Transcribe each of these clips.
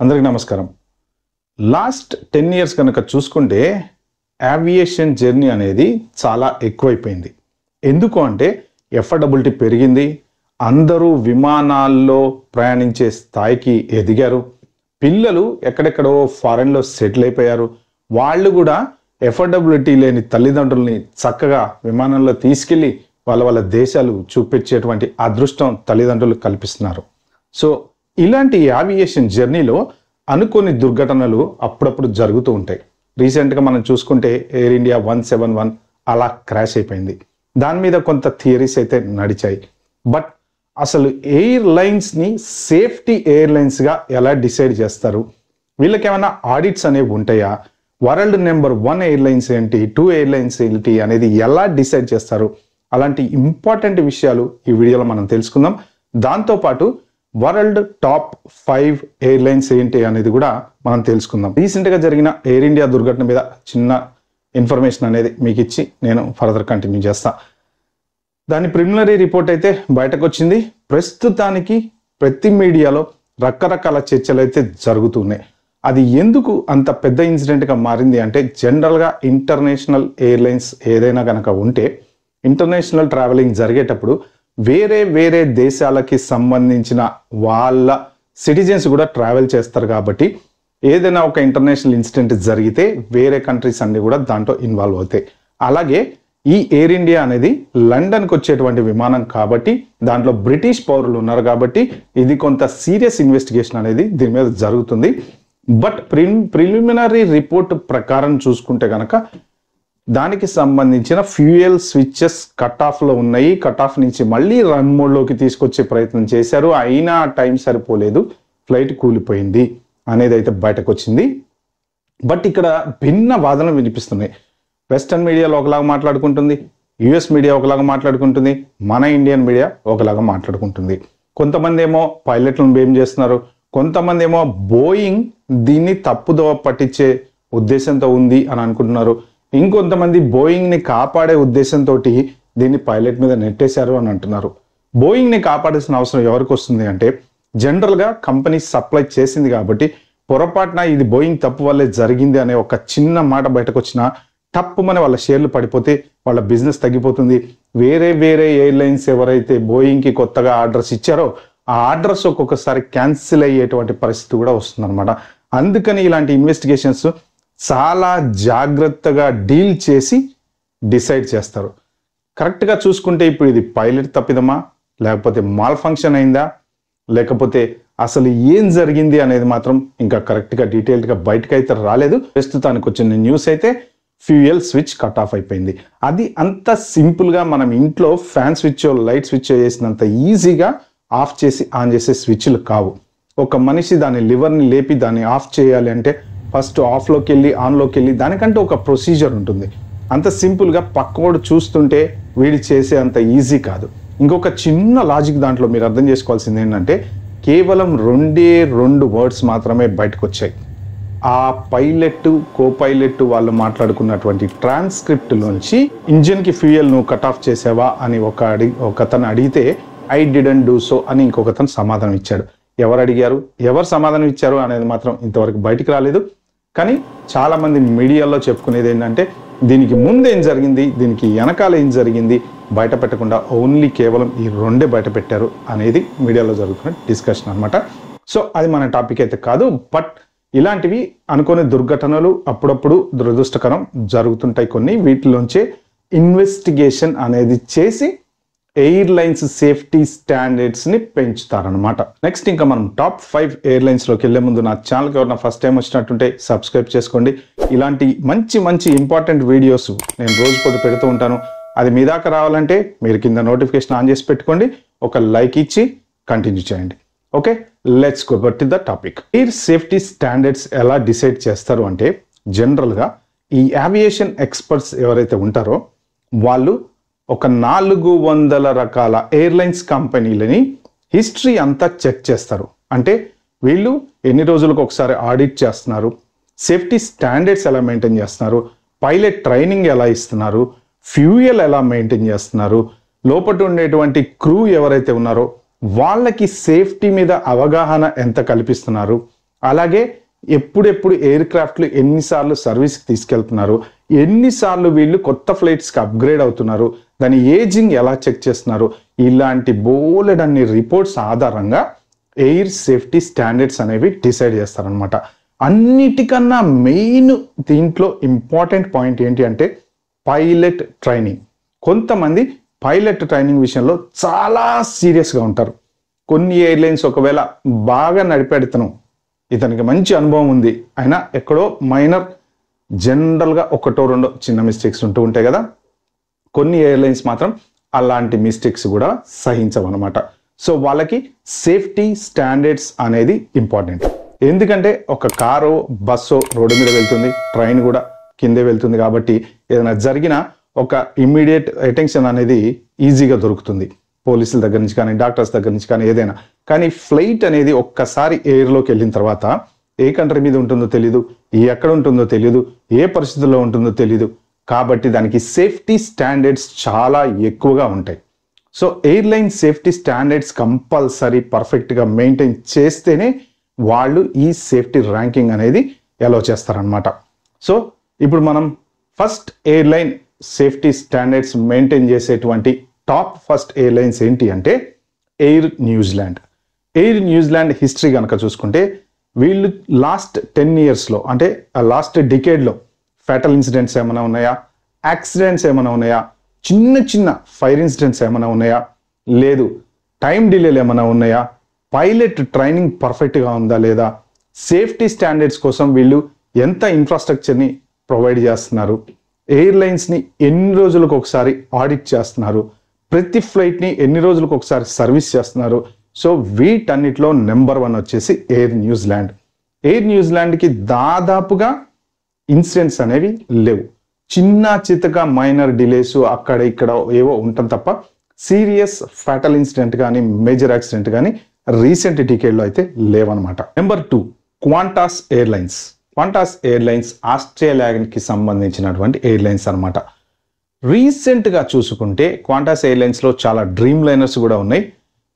అందరికీ నమస్కారం. Last 10 years కనుక చూసుకుంటే ఏవియేషన్ జర్నీ అనేది చాలా ఎక్కువైపోయింది. ఎందుకు అంటే ఎఫర్డబిలిటీ పెరిగింది, అందరూ విమానాల్లో ప్రయాణించే స్థాయికి ఎదిగారు, పిల్లలు ఎక్కడెక్కడో ఫారెన్లో సెటిల్ అయిపోయారు, వాళ్ళు కూడా ఎఫర్డబిలిటీ లేని తల్లిదండ్రుల్ని చక్కగా విమానంలో తీసుకెళ్ళి వాళ్ళ దేశాలు చూపించేటువంటి అదృష్టం తల్లిదండ్రులు కల్పిస్తున్నారు. సో ఇలాంటి ఏవియేషన్ జర్నీలో అనుకోని దుర్ఘటనలు అప్పుడప్పుడు జరుగుతూ ఉంటాయి. రీసెంట్గా మనం చూసుకుంటే ఎయిర్ ఇండియా 171 అలా క్రాష్ అయిపోయింది. దాని మీద కొంత థియరీస్ అయితే నడిచాయి. బట్ అసలు ఎయిర్లైన్స్ని సేఫ్టీ ఎయిర్లైన్స్గా ఎలా డిసైడ్ చేస్తారు, వీళ్ళకి ఏమైనా ఆడిట్స్ అనేవి ఉంటాయా, వరల్డ్ నెంబర్ 1 ఎయిర్లైన్స్ ఏంటి, 2 ఎయిర్లైన్స్ ఏంటి అనేది ఎలా డిసైడ్ చేస్తారు, అలాంటి ఇంపార్టెంట్ విషయాలు ఈ వీడియోలో మనం తెలుసుకుందాం. దాంతోపాటు వరల్డ్ టాప్ 5 ఎయిర్లైన్స్ ఏంటి అనేది కూడా మనం తెలుసుకుందాం. రీసెంట్గా జరిగిన ఎయిర్ ఇండియా దుర్ఘటన మీద చిన్న ఇన్ఫర్మేషన్ అనేది మీకు ఇచ్చి నేను ఫర్దర్ కంటిన్యూ చేస్తా. దాని ప్రిలిమినరీ రిపోర్ట్ అయితే బయటకు వచ్చింది. ప్రస్తుతానికి ప్రతి మీడియాలో రకరకాల చర్చలు అయితే జరుగుతున్నాయి. అది ఎందుకు అంత పెద్ద ఇన్సిడెంట్గా మారింది అంటే, జనరల్గా ఇంటర్నేషనల్ ఎయిర్లైన్స్ ఏదైనా కనుక ఉంటే ఇంటర్నేషనల్ ట్రావెలింగ్ జరిగేటప్పుడు వేరే దేశాలకి సంబంధించిన వాళ్ళ సిటిజన్స్ కూడా ట్రావెల్ చేస్తారు. కాబట్టి ఏదైనా ఒక ఇంటర్నేషనల్ ఇన్సిడెంట్ జరిగితే వేరే కంట్రీస్ అన్ని కూడా దాంట్లో ఇన్వాల్వ్ అవుతాయి. అలాగే ఈ ఎయిర్ ఇండియా అనేది లండన్కి వచ్చేటువంటి విమానం కాబట్టి దాంట్లో బ్రిటిష్ పౌరులు ఉన్నారు కాబట్టి ఇది కొంత సీరియస్ ఇన్వెస్టిగేషన్ అనేది దీని మీద జరుగుతుంది. బట్ ప్రిలిమినరీ రిపోర్ట్ ప్రకారం చూసుకుంటే కనుక దానికి సంబంధించిన ఫ్యూయల్ స్విచెస్ కట్ ఆఫ్లో ఉన్నాయి. కట్ ఆఫ్ నుంచి మళ్ళీ రన్ మోడ్లోకి తీసుకొచ్చే ప్రయత్నం చేశారు, అయినా టైం సరిపోలేదు, ఫ్లైట్ కూలిపోయింది అనేది అయితే బయటకు వచ్చింది. బట్ ఇక్కడ భిన్న వాదనలు వినిపిస్తున్నాయి. వెస్టర్న్ మీడియాలో ఒకలాగా మాట్లాడుకుంటుంది, యుఎస్ మీడియా ఒకలాగా మాట్లాడుకుంటుంది, మన ఇండియన్ మీడియా ఒకలాగా మాట్లాడుకుంటుంది. కొంతమంది ఏమో పైలట్లను బ్లేమ్ చేస్తున్నారు, కొంతమంది ఏమో బోయింగ్ దీన్ని తప్పుదోవ పట్టించే ఉద్దేశంతో ఉంది అని అనుకుంటున్నారు, ఇంకొంతమంది బోయింగ్ని కాపాడే ఉద్దేశంతో దీన్ని పైలట్ మీద నెట్టేశారు అని అంటున్నారు. బోయింగ్ని కాపాడాల్సిన అవసరం ఎవరికి వస్తుంది అంటే, జనరల్గా కంపెనీ సప్లై చేసింది కాబట్టి పొరపాటున ఇది బోయింగ్ తప్పు వల్లే జరిగింది అనే ఒక చిన్న మాట బయటకు వచ్చినా తప్పుమని వాళ్ళ షేర్లు పడిపోతే వాళ్ళ బిజినెస్ తగ్గిపోతుంది. వేరే ఎయిర్లైన్స్ ఎవరైతే బోయింగ్కి కొత్తగా ఆర్డర్స్ ఇచ్చారో ఆ ఆర్డర్స్ ఒక్కొక్కసారి క్యాన్సిల్ అయ్యేటువంటి పరిస్థితి కూడా వస్తుందన్నమాట. అందుకని ఇలాంటి ఇన్వెస్టిగేషన్స్ చాలా జాగ్రత్తగా డీల్ చేసి డిసైడ్ చేస్తారు. కరెక్ట్గా చూసుకుంటే ఇప్పుడు ఇది పైలట్ తప్పిదమా, లేకపోతే మాల్ ఫంక్షన్ అయిందా, లేకపోతే అసలు ఏం జరిగింది అనేది మాత్రం ఇంకా కరెక్ట్గా డీటెయిల్డ్గా బయటకు అయితే రాలేదు. ప్రస్తుతానికి వచ్చిన న్యూస్ అయితే ఫ్యూయల్ స్విచ్ కట్ ఆఫ్ అయిపోయింది. అది అంత సింపుల్గా మనం ఇంట్లో ఫ్యాన్ స్విచ్ లైట్ స్విచ్ చేసినంత ఈజీగా ఆఫ్ చేసి ఆన్ చేసే స్విచ్లు కావు. ఒక మనిషి దాని లివర్ని లేపి దాన్ని ఆఫ్ చేయాలి అంటే ఫస్ట్ ఆఫ్లోకి వెళ్ళి ఆన్లోకి వెళ్ళి దానికంటే ఒక ప్రొసీజర్ ఉంటుంది. అంత సింపుల్గా పక్కోడు చూస్తుంటే వీడి చేసే అంత ఈజీ కాదు. ఇంకొక చిన్న లాజిక్ దాంట్లో మీరు అర్థం చేసుకోవాల్సింది ఏంటంటే, కేవలం 2 వర్డ్స్ మాత్రమే బయటకు వచ్చాయి. ఆ పైలట్ కో పైలట్ వాళ్ళు మాట్లాడుకున్నటువంటి ట్రాన్స్క్రిప్ట్లోంచి ఇంజిన్కి ఫ్యూయల్ నువ్వు కట్ ఆఫ్ చేసావా అని ఒకతను అడిగితే ఐ డిడెంట్ డూ సో అని ఇంకొకతను సమాధానం ఇచ్చాడు. ఎవరు అడిగారు, ఎవరు సమాధానం ఇచ్చారు అనేది మాత్రం ఇంతవరకు బయటికి రాలేదు. కానీ చాలామంది మీడియాలో చెప్పుకునేది ఏంటంటే, దీనికి ముందు ఏం జరిగింది, దీనికి వెనకాల ఏం జరిగింది బయట పెట్టకుండా ఓన్లీ కేవలం ఈ 2 బయట పెట్టారు అనేది మీడియాలో జరుగుతున్న డిస్కషన్ అనమాట. సో అది మన టాపిక్ అయితే కాదు. బట్ ఇలాంటివి అనుకోని దుర్ఘటనలు అప్పుడప్పుడు దురదృష్టకరం జరుగుతుంటాయి కొన్ని. వీటిలోంచే ఇన్వెస్టిగేషన్ అనేది చేసి ఎయిర్లైన్స్ సేఫ్టీ స్టాండర్డ్స్ ని పెంచుతారనమాట. నెక్స్ట్ ఇంకా మనం టాప్ 5 ఎయిర్లైన్స్ లోకి వెళ్లే ముందు నా ఛానల్కి ఎవరైనా ఫస్ట్ టైం వచ్చినట్టుంటే సబ్స్క్రైబ్ చేసుకోండి. ఇలాంటి మంచి ఇంపార్టెంట్ వీడియోస్ నేను రోజు పెడుతూ ఉంటాను. అది మీ దాకా రావాలంటే మీరు కింద నోటిఫికేషన్ ఆన్ చేసి పెట్టుకోండి, ఒక లైక్ ఇచ్చి కంటిన్యూ చేయండి. Okay, let's go back to the topic. Air safety standards ఎలా డిసైడ్ చేస్తారు అంటే, జనరల్గా ఈ ఏవియేషన్ ఎక్స్పర్ట్స్ ఎవరైతే ఉంటారో వాళ్ళు ఒక 400 రకాల ఎయిర్లైన్స్ కంపెనీలని హిస్టరీ అంతా చెక్ చేస్తారు. అంటే వీళ్ళు ఎన్ని రోజులకు ఒకసారి ఆడిట్ చేస్తున్నారు, సేఫ్టీ స్టాండర్డ్స్ ఎలా మెయింటైన్ చేస్తున్నారు, పైలట్ ట్రైనింగ్ ఎలా ఇస్తున్నారు, ఫ్యూయల్ ఎలా మెయింటైన్ చేస్తున్నారు, లోపల ఉండేటువంటి క్రూ ఎవరైతే ఉన్నారో వాళ్ళకి సేఫ్టీ మీద అవగాహన ఎంత కల్పిస్తున్నారు, అలాగే ఎప్పుడెప్పుడు ఎయిర్ క్రాఫ్ట్లు ఎన్నిసార్లు సర్వీస్కి తీసుకెళ్తున్నారు, ఎన్నిసార్లు వీళ్ళు కొత్త ఫ్లైట్స్కి అప్గ్రేడ్ అవుతున్నారు, దాని ఏజింగ్ ఎలా చెక్ చేస్తున్నారు, ఇలాంటి బోలెడన్ని రిపోర్ట్స్ ఆధారంగా ఎయిర్ సేఫ్టీ స్టాండర్డ్స్ అనేవి డిసైడ్ చేస్తారనమాట. అన్నిటికన్నా మెయిన్ దీంట్లో ఇంపార్టెంట్ పాయింట్ ఏంటి అంటే పైలట్ ట్రైనింగ్. కొంతమంది పైలట్ ట్రైనింగ్ విషయంలో చాలా సీరియస్గా ఉంటారు. కొన్ని ఎయిర్లైన్స్ ఒకవేళ బాగా నడిపెడతాను, ఇతనికి మంచి అనుభవం ఉంది, అయినా ఎక్కడో మైనర్ జనరల్గా ఒకటో రెండో చిన్న మిస్టేక్స్ ఉంటూ ఉంటాయి కదా. కొన్ని ఎయిర్లైన్స్ మాత్రం అలాంటి మిస్టేక్స్ కూడా సహించవన్నమాట. సో వాళ్ళకి సేఫ్టీ స్టాండర్డ్స్ అనేది ఇంపార్టెంట్. ఎందుకంటే ఒక కారో బస్సో రోడ్డు మీద వెళ్తుంది, ట్రైన్ కూడా కిందే వెళ్తుంది కాబట్టి ఏదైనా జరిగినా ఒక ఇమ్మీడియట్ అటెన్షన్ అనేది ఈజీగా దొరుకుతుంది, పోలీసుల దగ్గర నుంచి కానీ డాక్టర్స్ దగ్గర నుంచి కానీ ఏదైనా. కానీ ఫ్లైట్ అనేది ఒక్కసారి ఎయిర్లోకి వెళ్ళిన తర్వాత ఏ కంట్రీ మీద ఉంటుందో తెలీదు, ఎక్కడ ఉంటుందో తెలీదు, ఏ పరిస్థితుల్లో ఉంటుందో తెలీదు. కాబట్టి దానికి సేఫ్టీ స్టాండర్డ్స్ చాలా ఎక్కువగా ఉంటాయి. So airline safety standards compulsory పర్ఫెక్ట్గా మెయింటైన్ చేస్తేనే వాళ్ళు ఈ సేఫ్టీ ర్యాంకింగ్ అనేది అలౌ చేస్తారనమాట. సో ఇప్పుడు మనం first airline safety standards maintain చేసేటువంటి టాప్ ఫస్ట్ ఎయిర్లైన్స్ ఏంటి అంటే air New Zealand. Air New Zealand history కనుక చూసుకుంటే వీళ్ళు లాస్ట్ 10 yearsలో అంటే లాస్ట్ డికేడ్లో ఫ్యాటల్ ఇన్సిడెంట్స్ ఏమైనా ఉన్నాయా, యాక్సిడెంట్స్ ఏమైనా ఉన్నాయా, చిన్న చిన్న ఫైర్ ఇన్సిడెంట్స్ ఏమైనా ఉన్నాయా, లేదు టైం డిలేలు ఏమైనా ఉన్నాయా, పైలట్ ట్రైనింగ్ పర్ఫెక్ట్గా ఉందా లేదా, సేఫ్టీ స్టాండర్డ్స్ కోసం వీళ్ళు ఎంత ఇన్ఫ్రాస్ట్రక్చర్ని ప్రొవైడ్ చేస్తున్నారు, ఎయిర్లైన్స్ని ఎన్ని రోజులకు ఒకసారి ఆడిట్ చేస్తున్నారు, ప్రతి ఫ్లైట్ని ఎన్ని రోజులకు ఒకసారి సర్వీస్ చేస్తున్నారు. సో వీటన్నిటిలో నెంబర్ 1 వచ్చేసి ఎయిర్ న్యూజిలాండ్. ఎయిర్ న్యూజిలాండ్కి దాదాపుగా ఇన్సిడెంట్స్ అనేవి లేవు. చిన్న చితక మైనర్ డిలేస్ అక్కడ ఇక్కడ ఏవో ఉంటాం తప్ప సీరియస్ ఫ్యాటల్ ఇన్సిడెంట్ కానీ మేజర్ యాక్సిడెంట్ కానీ రీసెంట్ డికేడ్లో అయితే లేవన్నమాట. Number 2 Qantas airlines. Qantas airlines ఆస్ట్రేలియాకి సంబంధించినటువంటి ఎయిర్లైన్స్ అనమాట. రీసెంట్గా చూసుకుంటే క్వాంటాస్ ఎయిర్లైన్స్లో చాలా డ్రీమ్ లైనర్స్ కూడా ఉన్నాయి.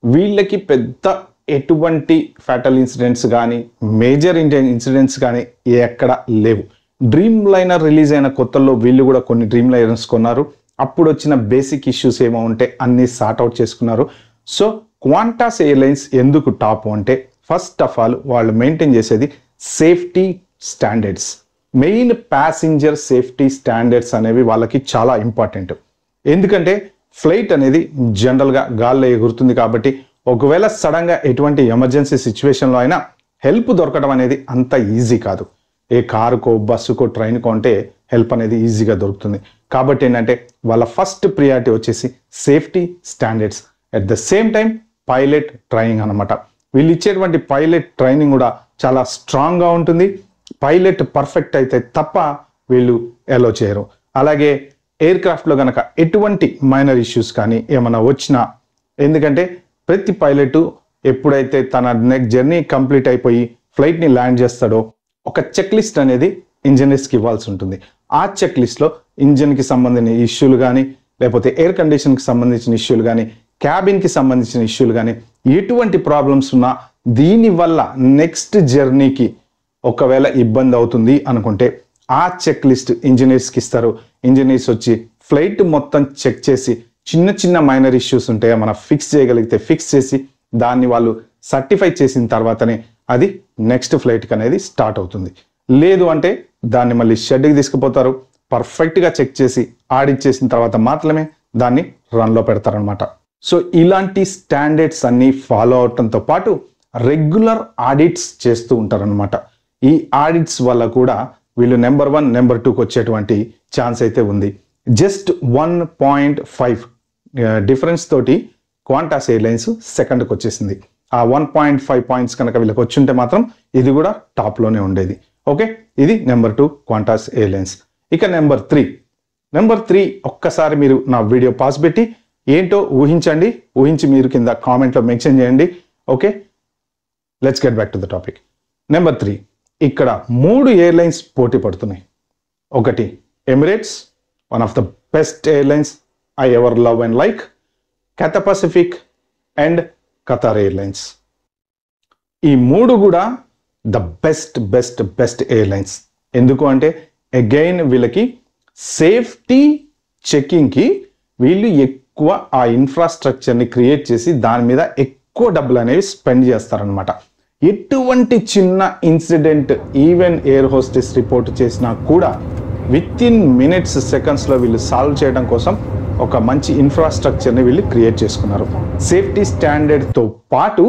వీళ్ళకి పెద్ద ఎటువంటి ఫ్యాటల్ ఇన్సిడెంట్స్ కానీ మేజర్ ఇన్సిడెంట్స్ కానీ ఎక్కడ లేవు. డ్రీమ్ లైనర్ రిలీజ్ అయిన కొత్తల్లో వీళ్ళు కూడా కొన్ని డ్రీమ్ లైనర్స్ కొన్నారు. అప్పుడు వచ్చిన బేసిక్ ఇష్యూస్ ఏమో ఉంటే అన్ని సార్ట్అవుట్ చేసుకున్నారు. సో క్వాంటాస్ ఎయిర్లైన్స్ ఎందుకు టాప్ అంటే ఫస్ట్ ఆఫ్ ఆల్ వాళ్ళు మెయింటైన్ చేసేది safety standards. Main passenger safety standards అనేవి వాళ్ళకి చాలా ఇంపార్టెంట్. ఎందుకంటే ఫ్లైట్ అనేది జనరల్గా గాల్లో ఎగురుతుంది కాబట్టి ఒకవేళ సడన్గా ఎటువంటి ఎమర్జెన్సీ సిచ్యువేషన్లో అయినా హెల్ప్ దొరకడం అనేది అంత ఈజీ కాదు. ఏ కారుకో బస్సుకో ట్రైన్కో అంటే హెల్ప్ అనేది ఈజీగా దొరుకుతుంది. కాబట్టి ఏంటంటే వాళ్ళ ఫస్ట్ ప్రియారిటీ వచ్చేసి safety standards, at the same time pilot training అనమాట. వీళ్ళు ఇచ్చేటువంటి పైలట్ ట్రైనింగ్ కూడా చాలా స్ట్రాంగ్గా ఉంటుంది. పైలట్ పర్ఫెక్ట్ అయితే తప్ప వీళ్ళు అలో చేయరు. అలాగే ఎయిర్ క్రాఫ్ట్లో కనుక ఎటువంటి మైనర్ ఇష్యూస్ కానీ ఏమైనా వచ్చినా, ఎందుకంటే ప్రతి పైలట్ ఎప్పుడైతే తన నెక్స్ట్ జర్నీ కంప్లీట్ అయిపోయి ఫ్లైట్ని ల్యాండ్ చేస్తాడో ఒక చెక్ లిస్ట్ అనేది ఇంజనీర్స్కి ఇవ్వాల్సి ఉంటుంది. ఆ చెక్ లిస్ట్లో ఇంజన్కి సంబంధించిన ఇష్యూలు కానీ లేకపోతే ఎయిర్ కండిషన్కి సంబంధించిన ఇష్యూలు కానీ క్యాబిన్కి సంబంధించిన ఇష్యూలు కానీ ఎటువంటి ప్రాబ్లమ్స్ ఉన్నా దీనివల్ల నెక్స్ట్ జర్నీకి ఒకవేళ ఇబ్బంది అవుతుంది అనుకుంటే ఆ చెక్ లిస్ట్ ఇంజనీర్స్కి ఇస్తారు. ఇంజనీర్స్ వచ్చి ఫ్లైట్ మొత్తం చెక్ చేసి చిన్న చిన్న మైనర్ ఇష్యూస్ ఉంటాయో మనం ఫిక్స్ చేయగలిగితే ఫిక్స్ చేసి దాన్ని వాళ్ళు సర్టిఫై చేసిన తర్వాతనే అది నెక్స్ట్ ఫ్లైట్కి అనేది స్టార్ట్ అవుతుంది. లేదు అంటే దాన్ని మళ్ళీ షెడ్కి తీసుకుపోతారు, పర్ఫెక్ట్గా చెక్ చేసి ఆడిట్ చేసిన తర్వాత మాత్రమే దాన్ని రన్లో పెడతారనమాట. సో ఇలాంటి స్టాండర్డ్స్ అన్ని ఫాలో అవటంతో పాటు రెగ్యులర్ ఆడిట్స్ చేస్తూ ఉంటారనమాట. ఈ ఆడిట్స్ వల్ల కూడా వీళ్ళు నెంబర్ 1 నెంబర్ 2కి వచ్చేటువంటి ఛాన్స్ అయితే ఉంది. జస్ట్ 1.5 డిఫరెన్స్ తోటి క్వాంటాస్ ఎయిర్లైన్స్ సెకండ్కి వచ్చేసింది. ఆ 1.5 పాయింట్స్ కనుక వీళ్ళకి వచ్చుంటే మాత్రం ఇది కూడా టాప్లోనే ఉండేది. ఓకే, ఇది నెంబర్ 2 క్వాంటాస్ ఎయిర్లైన్స్. ఇక నెంబర్ 3 ఒక్కసారి మీరు నా వీడియో పాస్ పెట్టి ఏంటో ఊహించండి, ఊహించి మీరు కింద కామెంట్లో మెన్షన్ చేయండి. Okay, let's get back to the topic. Number 3, ఇక్కడ 3 ఎయిర్లైన్స్ పోటీ పడుతున్నాయి. ఒకటి Emirates, one of the best airlines I ever love and like, Cathay Pacific and Qatar airlines. ఈ మూడు కూడా ద బెస్ట్ ఎయిర్లైన్స్. ఎందుకు అంటే అగైన్ వీళ్ళకి సేఫ్టీ చెకింగ్కి వీళ్ళు ఎక్కువ ఆ ఇన్ఫ్రాస్ట్రక్చర్ని క్రియేట్ చేసి దాని మీద ఎక్కువ డబ్బులు అనేవి స్పెండ్ చేస్తారనమాట. ఎటువంటి చిన్న incident even air hostess report చేసినా కూడా విత్ ఇన్ మినిట్స్ సెకండ్స్లో వీళ్ళు సాల్వ్ చేయడం కోసం ఒక మంచి ఇన్ఫ్రాస్ట్రక్చర్ని వీళ్ళు క్రియేట్ చేసుకున్నారు. సేఫ్టీ స్టాండర్డ్తో పాటు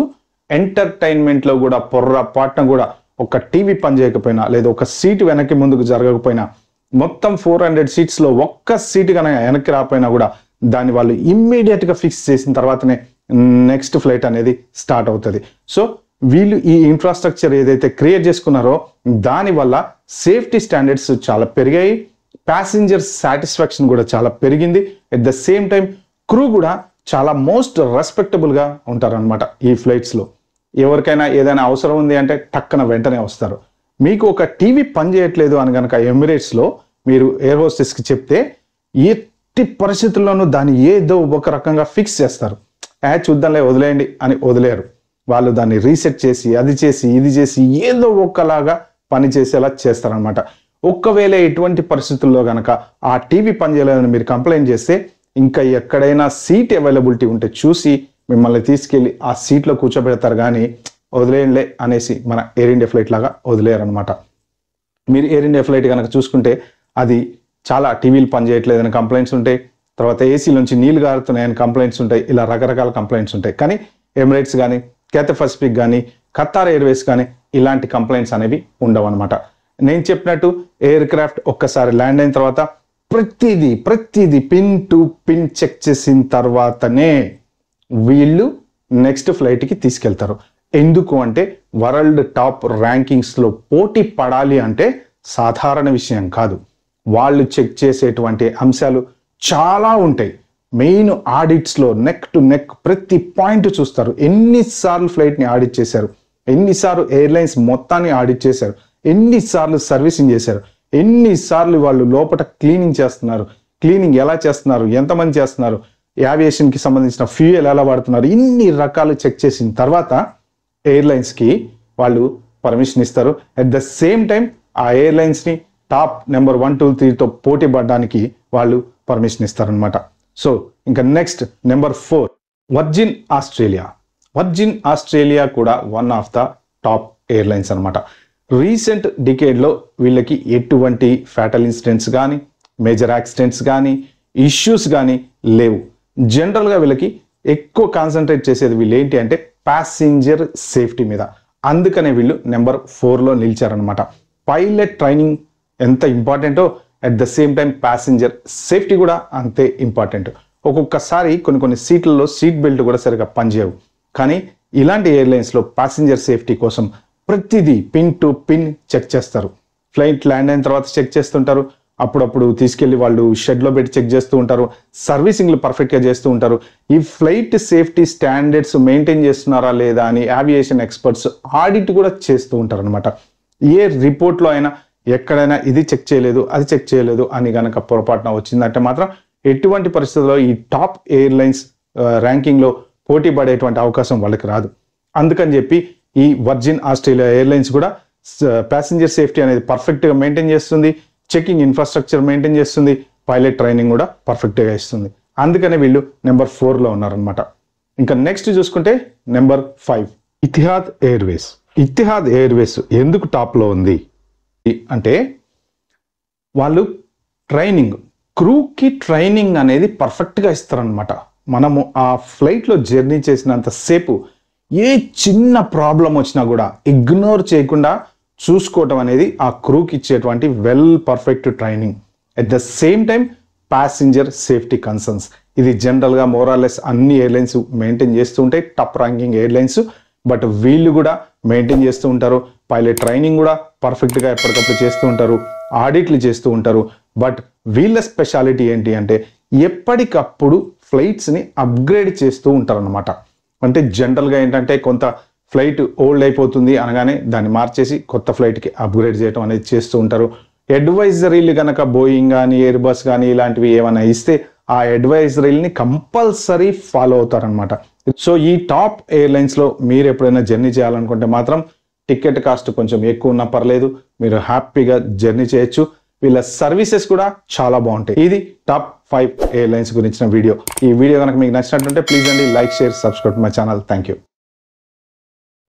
ఎంటర్టైన్మెంట్లో కూడా పొర్రపాటున కూడా ఒక టీవీ పని చేయకపోయినా లేదా ఒక సీటు వెనక్కి ముందుకు జరగకపోయినా మొత్తం 400 సీట్స్లో ఒక్క సీటు కనుక వెనక్కి రాకపోయినా కూడా దాన్ని వాళ్ళు ఇమ్మీడియట్గా ఫిక్స్ చేసిన తర్వాతనే నెక్స్ట్ ఫ్లైట్ అనేది స్టార్ట్ అవుతుంది. సో వీళ్ళు ఈ ఇన్ఫ్రాస్ట్రక్చర్ ఏదైతే క్రియేట్ చేసుకున్నారో దానివల్ల సేఫ్టీ స్టాండర్డ్స్ చాలా పెరిగాయి, ప్యాసింజర్ సాటిస్ఫాక్షన్ కూడా చాలా పెరిగింది. At the same time crew కూడా చాలా మోస్ట్ రెస్పెక్టబుల్గా ఉంటారనమాట ఈ ఫ్లైట్స్లో. ఎవరికైనా ఏదైనా అవసరం ఉంది అంటే టక్కన వెంటనే వస్తారు. మీకు ఒక టీవీ పని చేయట్లేదు అని కనుక ఎమిరేట్స్లో మీరు ఎయిర్ హోస్టెస్కి చెప్తే ఎట్టి పరిస్థితుల్లోనూ దాన్ని ఏదో ఒక రకంగా ఫిక్స్ చేస్తారు. చూద్దాంలే వదిలేయండి అని వదిలేరు. వాళ్ళు దాన్ని రీసెట్ చేసి అది చేసి ఇది చేసి ఏదో ఒకలాగా పని చేసేలా చేస్తారనమాట. ఒక్కవేళ ఎటువంటి పరిస్థితుల్లో కనుక ఆ టీవీ పని చేయలేదని మీరు కంప్లైంట్ చేస్తే ఇంకా ఎక్కడైనా సీట్ అవైలబిలిటీ ఉంటే చూసి మిమ్మల్ని తీసుకెళ్ళి ఆ సీట్లో కూర్చోబెడతారు, కానీ వదిలేయండిలే అనేసి మన ఎయిర్ ఇండియా ఫ్లైట్ లాగా వదిలేరు అనమాట. మీరు ఎయిర్ ఇండియా ఫ్లైట్ కనుక చూసుకుంటే అది చాలా టీవీలు పనిచేయట్లేదని కంప్లైంట్స్ ఉంటాయి, తర్వాత ఏసీలోంచి నీళ్ళు గారుతున్నాయని కంప్లైంట్స్ ఉంటాయి, ఇలా రకరకాల కంప్లైంట్స్ ఉంటాయి. కానీ ఎమిరేట్స్ కానీ క్యాథే పసిఫిక్ కానీ ఖతార్ ఎయిర్వేస్ కానీ ఇలాంటి కంప్లైంట్స్ అనేవి ఉండవు అనమాట. నేను చెప్పినట్టు ఎయిర్ క్రాఫ్ట్ ఒక్కసారి ల్యాండ్ అయిన తర్వాత ప్రతిదీ పిన్ టు పిన్ చెక్ చేసిన తర్వాతనే వీళ్ళు నెక్స్ట్ ఫ్లైట్కి తీసుకెళ్తారు. ఎందుకు అంటే వరల్డ్ టాప్ ర్యాంకింగ్స్లో పోటీ పడాలి అంటే సాధారణ విషయం కాదు. వాళ్ళు చెక్ చేసేటువంటి అంశాలు చాలా ఉంటాయి. మెయిన్ ఆడిట్స్లో నెక్ టు నెక్ ప్రతి పాయింట్ చూస్తారు. ఎన్నిసార్లు ఫ్లైట్ని ఆడిట్ చేశారు, ఎన్నిసార్లు ఎయిర్లైన్స్ మొత్తాన్ని ఆడిట్ చేశారు, ఎన్నిసార్లు సర్వీసింగ్ చేశారు, ఎన్నిసార్లు వాళ్ళు లోపల క్లీనింగ్ చేస్తున్నారు, క్లీనింగ్ ఎలా చేస్తున్నారు, ఎంతమంది చేస్తున్నారు, ఏవియేషన్కి సంబంధించిన ఫ్యూయల్ ఎలా వాడుతున్నారు, ఇన్ని రకాలు చెక్ చేసిన తర్వాత ఎయిర్లైన్స్కి వాళ్ళు పర్మిషన్ ఇస్తారు. అట్ ద సేమ్ టైం ఆ ఎయిర్లైన్స్ని టాప్ నెంబర్ 1, 2, 3తో పోటీ పడడానికి వాళ్ళు పర్మిషన్ ఇస్తారనమాట. సో ఇంకా next number 4 Virgin Australia. Virgin Australia కూడా one of the top airlines అనమాట. రీసెంట్ డికేడ్లో వీళ్ళకి ఎటువంటి ఫ్యాటల్ ఇన్సిడెంట్స్ కానీ మేజర్ యాక్సిడెంట్స్ కానీ ఇష్యూస్ కానీ లేవు. జనరల్గా వీళ్ళకి ఎక్కువ కాన్సన్ట్రేట్ చేసేది వీళ్ళు ఏంటి అంటే ప్యాసింజర్ సేఫ్టీ మీద. అందుకనే వీళ్ళు నెంబర్ 4లో నిలిచారనమాట. పైలట్ ట్రైనింగ్ ఎంత ఇంపార్టెంటో at the same time passenger safety కూడా అంతే ఇంపార్టెంట్. ఒక్కొక్కసారి కొన్ని సీట్లలో సీట్ బెల్ట్ కూడా సరిగా పనిచేయవు. కానీ ఇలాంటి ఎయిర్లైన్స్లో ప్యాసింజర్ సేఫ్టీ కోసం ప్రతిదీ పిన్ టు పిన్ చెక్ చేస్తారు. ఫ్లైట్ ల్యాండ్ అయిన తర్వాత చెక్ చేస్తుంటారు, అప్పుడప్పుడు తీసుకెళ్లి వాళ్ళు షెడ్లో పెట్టి చెక్ చేస్తూ ఉంటారు, సర్వీసింగ్లు పర్ఫెక్ట్గా చేస్తూ ఉంటారు. ఈ ఫ్లైట్ సేఫ్టీ స్టాండర్డ్స్ మెయింటైన్ చేస్తున్నారా లేదా అని ఏవియేషన్ ఎక్స్పర్ట్స్ ఆడిట్ కూడా చేస్తూ ఉంటారు అనమాట. ఏ రిపోర్ట్లో అయినా ఎక్కడైనా ఇది చెక్ చేయలేదు అది చెక్ చేయలేదు అని కనుక పొరపాటున వచ్చిందంటే మాత్రం ఎటువంటి పరిస్థితుల్లో ఈ టాప్ ఎయిర్లైన్స్ ర్యాంకింగ్లో పోటీ పడేటువంటి అవకాశం వాళ్ళకి రాదు. అందుకని చెప్పి ఈ వర్జిన్ ఆస్ట్రేలియా ఎయిర్లైన్స్ కూడా ప్యాసింజర్ సేఫ్టీ అనేది పర్ఫెక్ట్గా మెయింటైన్ చేస్తుంది, చెకింగ్ ఇన్ఫ్రాస్ట్రక్చర్ మెయింటైన్ చేస్తుంది, పైలట్ ట్రైనింగ్ కూడా పర్ఫెక్ట్గా ఇస్తుంది. అందుకనే వీళ్ళు నెంబర్ 4లో ఉన్నారనమాట. ఇంకా నెక్స్ట్ చూసుకుంటే number 5 Etihad Airways. Etihad Airways ఎందుకు టాప్లో ఉంది అంటే వాళ్ళు ట్రైనింగ్, క్రూకి ట్రైనింగ్ అనేది పర్ఫెక్ట్గా ఇస్తారనమాట. మనము ఆ ఫ్లైట్లో జర్నీ చేసినంత సేపు ఏ చిన్న ప్రాబ్లం వచ్చినా కూడా ఇగ్నోర్ చేయకుండా చూసుకోవటం అనేది ఆ క్రూకి ఇచ్చేటువంటి well perfect training. At the same time passenger safety concerns, ఇది జనరల్గా మోరాలెస్ అన్ని ఎయిర్లైన్స్ మెయింటైన్ చేస్తూ ఉంటాయి, టాప్ ర్యాంకింగ్ ఎయిర్లైన్స్. బట్ వీళ్ళు కూడా మెయింటైన్ చేస్తూ ఉంటారు, పైలట్ ట్రైనింగ్ కూడా పర్ఫెక్ట్గా ఎప్పటికప్పుడు చేస్తూ ఉంటారు, ఆడిట్లు చేస్తూ ఉంటారు. బట్ వీళ్ళ స్పెషాలిటీ ఏంటి అంటే ఎప్పటికప్పుడు ఫ్లైట్స్ని అప్గ్రేడ్ చేస్తూ ఉంటారు అనమాట. అంటే జనరల్గా ఏంటంటే కొంత ఫ్లైట్ ఓల్డ్ అయిపోతుంది అనగానే దాన్ని మార్చేసి కొత్త ఫ్లైట్కి అప్గ్రేడ్ చేయడం అనేది చేస్తూ ఉంటారు. అడ్వైజరీలు కనుక బోయింగ్ కానీ ఎయిర్ బస్ కానీ ఇలాంటివి ఏమైనా ఇస్తే ఆ అడ్వైజరీలని కంపల్సరీ ఫాలో అవుతారనమాట. సో ఈ టాప్ ఎయిర్లైన్స్లో మీరు ఎప్పుడైనా జర్నీ చేయాలనుకుంటే మాత్రం టికెట్ కాస్ట్ కొంచెం ఎక్కువ ఉన్నా పర్లేదు, మీరు హ్యాపీగా జర్నీ చేయొచ్చు. వీళ్ళ సర్వీసెస్ కూడా చాలా బాగుంటాయి. ఇది టాప్ 5 ఎయిర్లైన్స్ గురించిన వీడియో. ఈ వీడియో కనుక మీకు నచ్చినట్టుంటే ప్లీజ్ అండి like, share, subscribe my channel. Thank you.